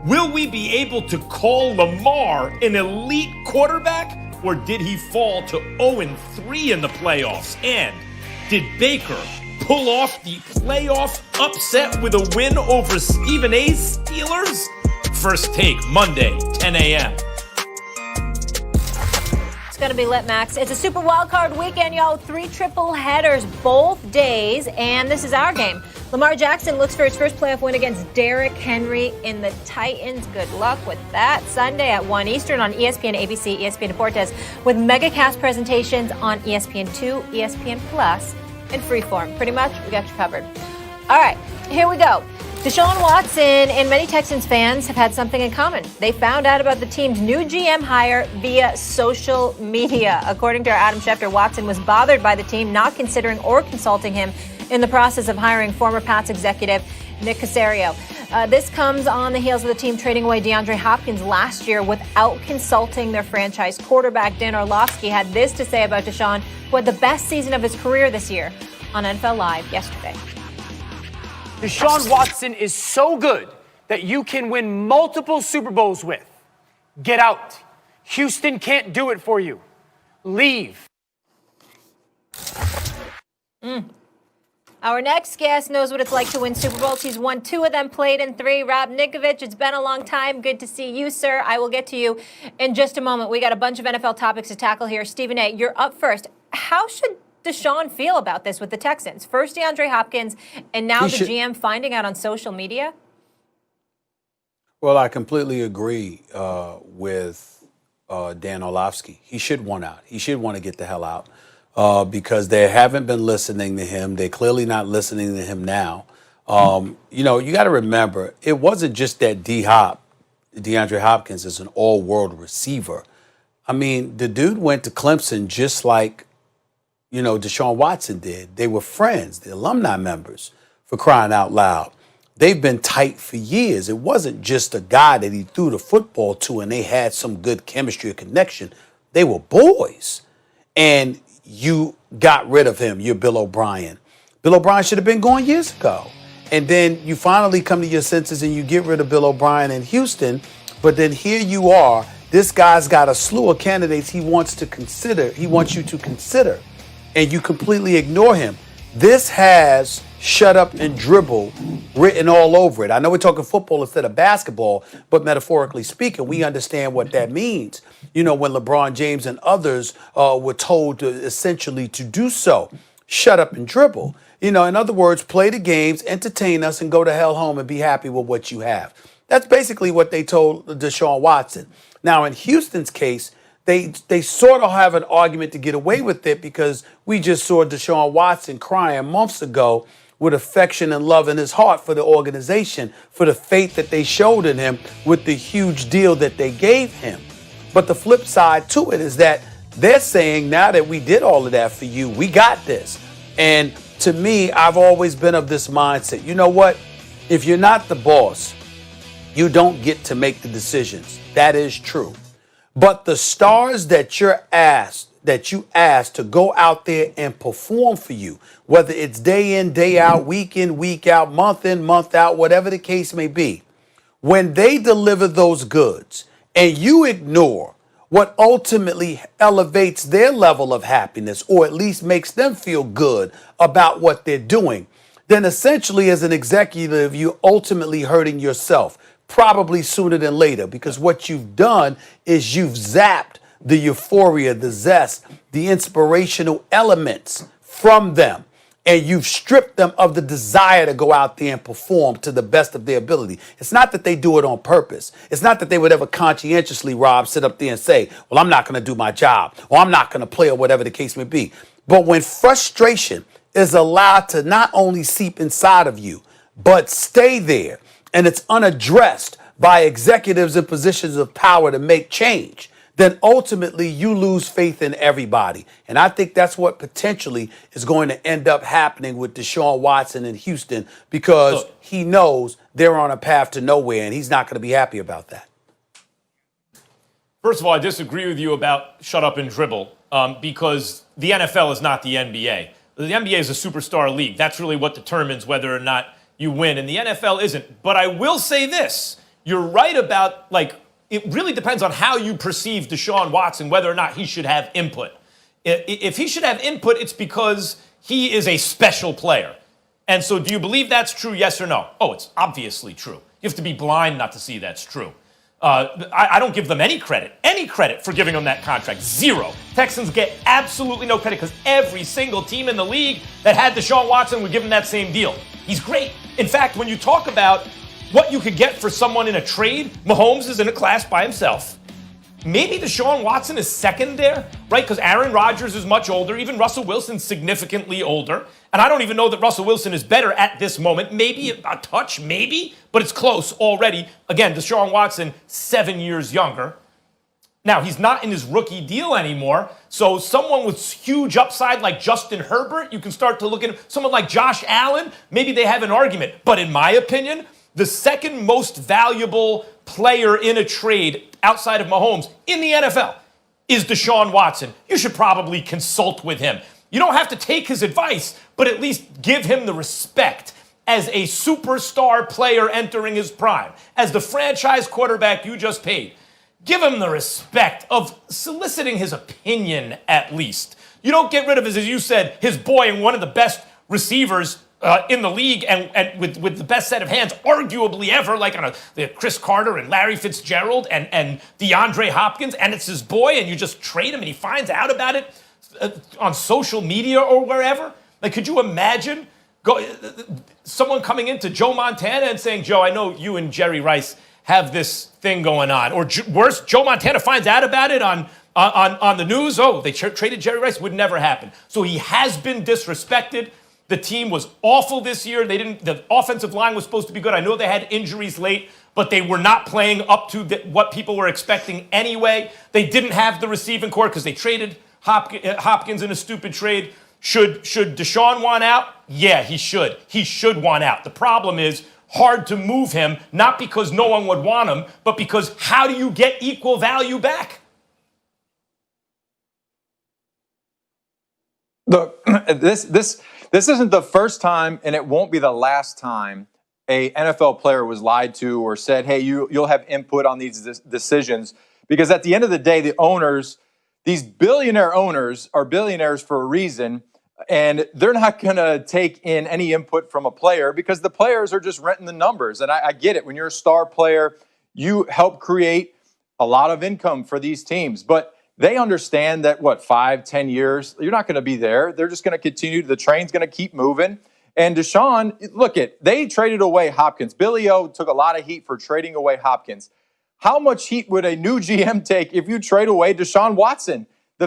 Will we be able to call Lamar an elite quarterback, or did he fall to 0-3 in the playoffs? And did Baker pull off the playoff upset with a win over Stephen A's Steelers? First Take, Monday, 10 a.m. It's going to be lit, Max. It's a super wild card weekend, y'all. 3 triple headers both days, and this is our game. Lamar Jackson looks for his first playoff win against Derrick Henry in the Titans. Good luck with that. Sunday at 1 Eastern on ESPN, ABC, ESPN Deportes, with megacast presentations on ESPN2, ESPN Plus, and Freeform. Pretty much, we got you covered. All right, here we go. DeShaun Watson and many Texans fans have had something in common. They found out about the team's new GM hire via social media. According to our Adam Schefter, Watson was bothered by the team not considering or consulting him in the process of hiring former Pats executive Nick Caserio. This comes on the heels of the team trading away DeAndre Hopkins last year without consulting their franchise quarterback. Dan Orlovsky had this to say about DeShaun, who had the best season of his career this year, on NFL Live yesterday. DeShaun Watson is so good that you can win multiple Super Bowls with. Get out. Houston can't do it for you. Leave. Our next guest knows what it's like to win Super Bowls. He's won 2 of them, played in 3. Rob Ninkovich, it's been a long time. Good to see you, sir. I will get to you in just a moment. We got a bunch of NFL topics to tackle here. Stephen A., you're up first. How should DeShaun feel about this with the Texans? First DeAndre Hopkins, and now the GM finding out on social media? Well, I completely agree with Dan Orlovsky. He should want out. He should want to get the hell out because they haven't been listening to him. They're clearly not listening to him now. You got to remember, it wasn't just that DeAndre Hopkins is an all-world receiver. I mean, the dude went to Clemson just like DeShaun Watson did. They were friends, the alumni members, for crying out loud. They've been tight for years. It wasn't just a guy that he threw the football to and they had some good chemistry or connection. They were boys. And you got rid of him. You're Bill O'Brien. Bill O'Brien should have been gone years ago. And then you finally come to your senses and you get rid of Bill O'Brien in Houston. But then here you are. This guy's got a slew of candidates he wants you to consider. And you completely ignore him. This has shut up and dribble written all over it. I know we're talking football instead of basketball, but metaphorically speaking, we understand what that means. When LeBron James and others were told essentially to do so, shut up and dribble. In other words, play the games, entertain us, and go to hell home and be happy with what you have. That's basically what they told DeShaun Watson. Now, in Houston's case, They sort of have an argument to get away with it because we just saw DeShaun Watson crying months ago with affection and love in his heart for the organization, for the faith that they showed in him with the huge deal that they gave him. But the flip side to it is that they're saying now that we did all of that for you, we got this. And to me, I've always been of this mindset. You know what? If you're not the boss, you don't get to make the decisions. That is true. But the stars that you asked to go out there and perform for you, whether it's day in, day out, week in, week out, month in, month out, whatever the case may be, when they deliver those goods and you ignore what ultimately elevates their level of happiness or at least makes them feel good about what they're doing, then essentially as an executive, you're ultimately hurting yourself. Probably sooner than later, because what you've done is you've zapped the euphoria, the zest, the inspirational elements from them. And you've stripped them of the desire to go out there and perform to the best of their ability. It's not that they do it on purpose. It's not that they would ever conscientiously, Rob, sit up there and say, well, I'm not going to do my job or I'm not going to play or whatever the case may be. But when frustration is allowed to not only seep inside of you, but stay there, and it's unaddressed by executives in positions of power to make change, then ultimately you lose faith in everybody. And I think that's what potentially is going to end up happening with DeShaun Watson in Houston because he knows they're on a path to nowhere and he's not going to be happy about that. First of all, I disagree with you about shut up and dribble because the NFL is not the NBA. The NBA is a superstar league. That's really what determines whether or not you win, and the NFL isn't. But I will say this. you're right about, like, it really depends on how you perceive DeShaun Watson, whether or not he should have input. If he should have input, it's because he is a special player. And so do you believe that's true, yes or no? Oh, it's obviously true. You have to be blind not to see that's true. I don't give them any credit for giving him that contract. Zero. Texans get absolutely no credit because every single team in the league that had DeShaun Watson would give him that same deal. He's great. In fact, when you talk about what you could get for someone in a trade, Mahomes is in a class by himself. Maybe DeShaun Watson is second there, right? Because Aaron Rodgers is much older. Even Russell Wilson's significantly older. And I don't even know that Russell Wilson is better at this moment. Maybe a touch, maybe, but it's close already. Again, DeShaun Watson, 7 years younger. Now, he's not in his rookie deal anymore. So someone with huge upside like Justin Herbert, you can start to look at someone like Josh Allen. Maybe they have an argument. But in my opinion, the second most valuable player in a trade outside of Mahomes in the NFL is DeShaun Watson. You should probably consult with him. You don't have to take his advice, but at least give him the respect as a superstar player entering his prime, as the franchise quarterback you just paid. Give him the respect of soliciting his opinion at least. You don't get rid of, as you said, his boy and one of the best receivers in the league and with the best set of hands, arguably ever, like on the Chris Carter and Larry Fitzgerald and DeAndre Hopkins, and it's his boy, and you just trade him, and he finds out about it on social media or wherever. Like, could you imagine someone coming into Joe Montana and saying, Joe, I know you and Jerry Rice have this thing going on, or worse, Joe Montana finds out about it on the news. Oh, they traded Jerry Rice. Would never happen. So he has been disrespected. The team was awful this year. The offensive line was supposed to be good. I know they had injuries late, but they were not playing up to what people were expecting anyway. They didn't have the receiving core because they traded Hopkins in a stupid trade. Should DeShaun want out? Yeah, he should. He should want out. The problem is hard to move him, not because no one would want him, but because how do you get equal value back? Look, this isn't the first time, and it won't be the last time a NFL player was lied to or said, hey, you'll have input on these decisions. Because at the end of the day, the owners, these billionaire owners, are billionaires for a reason, and they're not going to take in any input from a player because the players are just renting the numbers. And I get it. When you're a star player, you help create a lot of income for these teams. But they understand that, 5-10 years, you're not going to be there. They're just going to continue. The train's going to keep moving. And DeShaun, they traded away Hopkins. Billy O took a lot of heat for trading away Hopkins. How much heat would a new GM take if you trade away DeShaun Watson?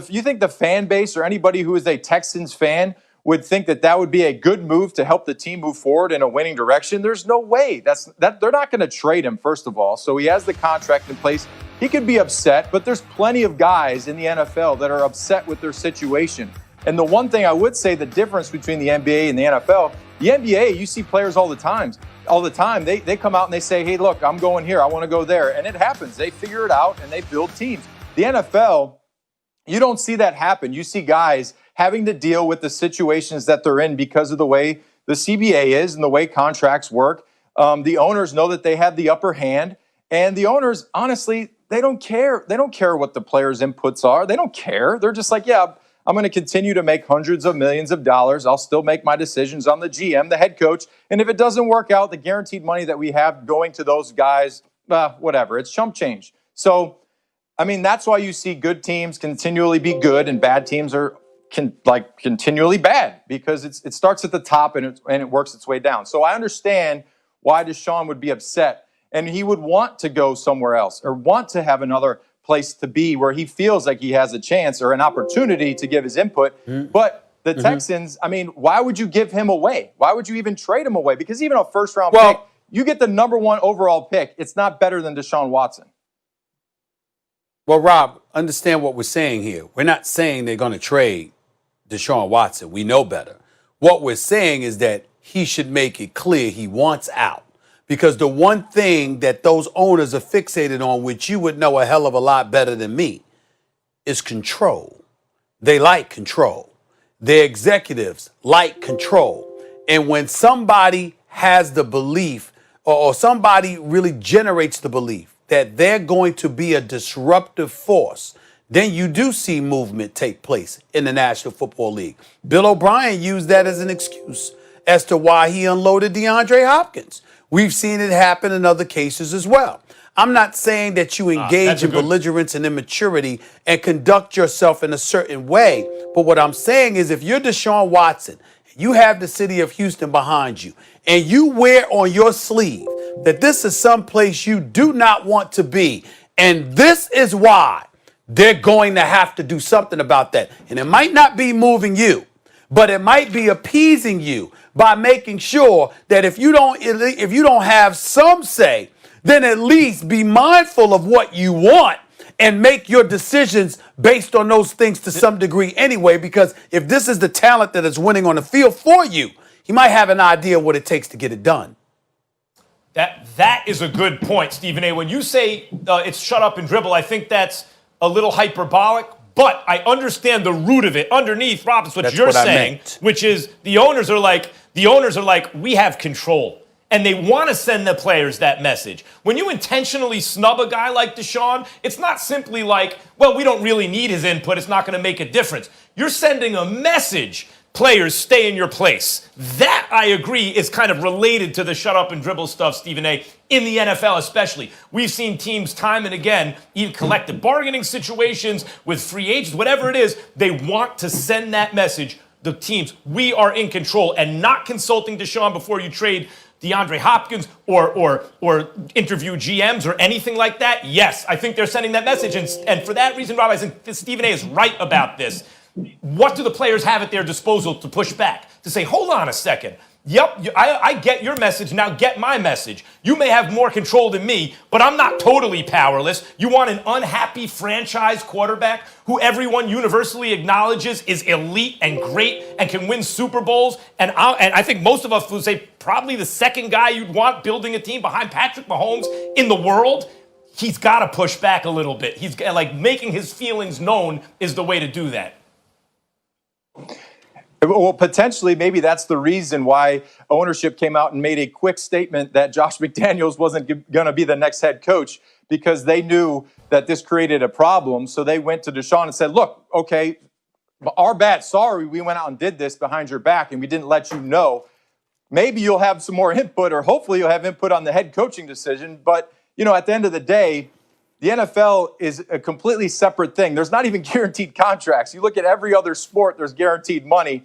You think the fan base or anybody who is a Texans fan would think that would be a good move to help the team move forward in a winning direction? There's no way. They're not going to trade him, first of all. So he has the contract in place. He could be upset, but there's plenty of guys in the NFL that are upset with their situation. And the one thing I would say, the difference between the NBA and the NFL, the NBA, you see players all the time. They come out and they say, hey, look, I'm going here. I want to go there. And it happens. They figure it out and they build teams. The NFL, you don't see that happen. You see guys having to deal with the situations that they're in because of the way the CBA is and the way contracts work. The owners know that they have the upper hand. And the owners, honestly, they don't care. They don't care what the players' inputs are. They don't care. They're just like, yeah, I'm going to continue to make hundreds of millions of dollars. I'll still make my decisions on the GM, the head coach. And if it doesn't work out, the guaranteed money that we have going to those guys, whatever. It's chump change. So, that's why you see good teams continually be good and bad teams are continually bad because it starts at the top and it works its way down. So I understand why DeShaun would be upset. And he would want to go somewhere else or want to have another place to be where he feels like he has a chance or an opportunity to give his input. But the Texans, why would you give him away? Why would you even trade him away? Because even a first-round pick, you get the number 1 overall pick. It's not better than DeShaun Watson. Well, Rob, understand what we're saying here. We're not saying they're going to trade DeShaun Watson. We know better. What we're saying is that he should make it clear he wants out. Because the one thing that those owners are fixated on, which you would know a hell of a lot better than me, is control. They like control. Their executives like control. And when somebody has the belief or somebody really generates the belief that they're going to be a disruptive force, then you do see movement take place in the National Football League. Bill O'Brien used that as an excuse as to why he unloaded DeAndre Hopkins. We've seen it happen in other cases as well. I'm not saying that you engage in belligerence and immaturity and conduct yourself in a certain way. But what I'm saying is if you're DeShaun Watson, you have the city of Houston behind you, and you wear on your sleeve that this is someplace you do not want to be, and this is why they're going to have to do something about that. And it might not be moving you, but it might be appeasing you by making sure that if you don't have some say, then at least be mindful of what you want and make your decisions based on those things to some degree anyway, because if this is the talent that is winning on the field for you, you might have an idea what it takes to get it done. That is a good point, Stephen A. When you say it's shut up and dribble, I think that's a little hyperbolic, but I understand the root of it. Underneath, Rob, is what you're saying, which is the owners are like, we have control. And they want to send the players that message. When you intentionally snub a guy like DeShaun, it's not simply like, well, we don't really need his input, it's not going to make a difference. You're sending a message, players, stay in your place. That, I agree, is kind of related to the shut up and dribble stuff, Stephen A., in the NFL especially. We've seen teams time and again, in collective bargaining situations, with free agents, whatever it is, they want to send that message. The teams, we are in control, and not consulting DeShaun before you trade DeAndre Hopkins or interview GMs or anything like that. Yes, I think they're sending that message. And for that reason, Rob, I think Stephen A. is right about this. What do the players have at their disposal to push back? To say, hold on a second. Yep, I get your message, now get my message. You may have more control than me, but I'm not totally powerless. You want an unhappy franchise quarterback who everyone universally acknowledges is elite and great and can win Super Bowls? And I think most of us would say probably the second guy you'd want building a team behind Patrick Mahomes in the world. He's got to push back a little bit. He's like making his feelings known is the way to do that. Well, potentially, maybe that's the reason why ownership came out and made a quick statement that Josh McDaniels wasn't going to be the next head coach, because they knew that this created a problem. So they went to DeShaun and said, look, okay, our bad. Sorry, we went out and did this behind your back and we didn't let you know. Maybe you'll have some more input, or hopefully you'll have input on the head coaching decision. But, you know, at the end of the day, the NFL is a completely separate thing. There's not even guaranteed contracts. You look at every other sport, there's guaranteed money.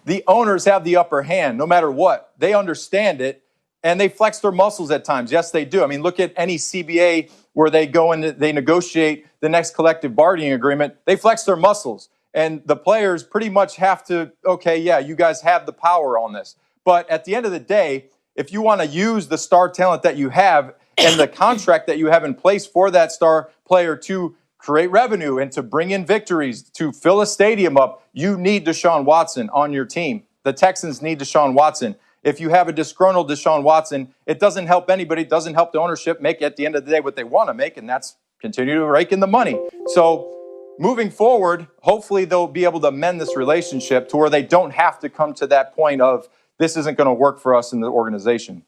The owners have the upper hand no matter what. They understand it, and they flex their muscles at times. Yes, they do. I mean, look at any CBA where they go and they negotiate the next collective bargaining agreement. They flex their muscles, and the players pretty much have to, okay, yeah, you guys have the power on this. But at the end of the day, if you want to use the star talent that you have and the contract that you have in place for that star player to create revenue and to bring in victories, to fill a stadium up, you need DeShaun Watson on your team. The Texans need DeShaun Watson. If you have a disgruntled DeShaun Watson, it doesn't help anybody. It doesn't help the ownership make, at the end of the day, what they want to make, and that's continue to rake in the money. So moving forward, hopefully they'll be able to mend this relationship to where they don't have to come to that point of, this isn't going to work for us in the organization.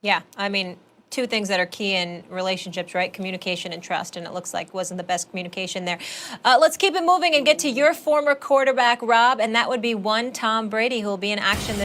Yeah, I mean, two things that are key in relationships, right? Communication and trust, and it looks like wasn't the best communication there. Let's keep it moving and get to your former quarterback, Rob, and that would be one Tom Brady, who will be in action this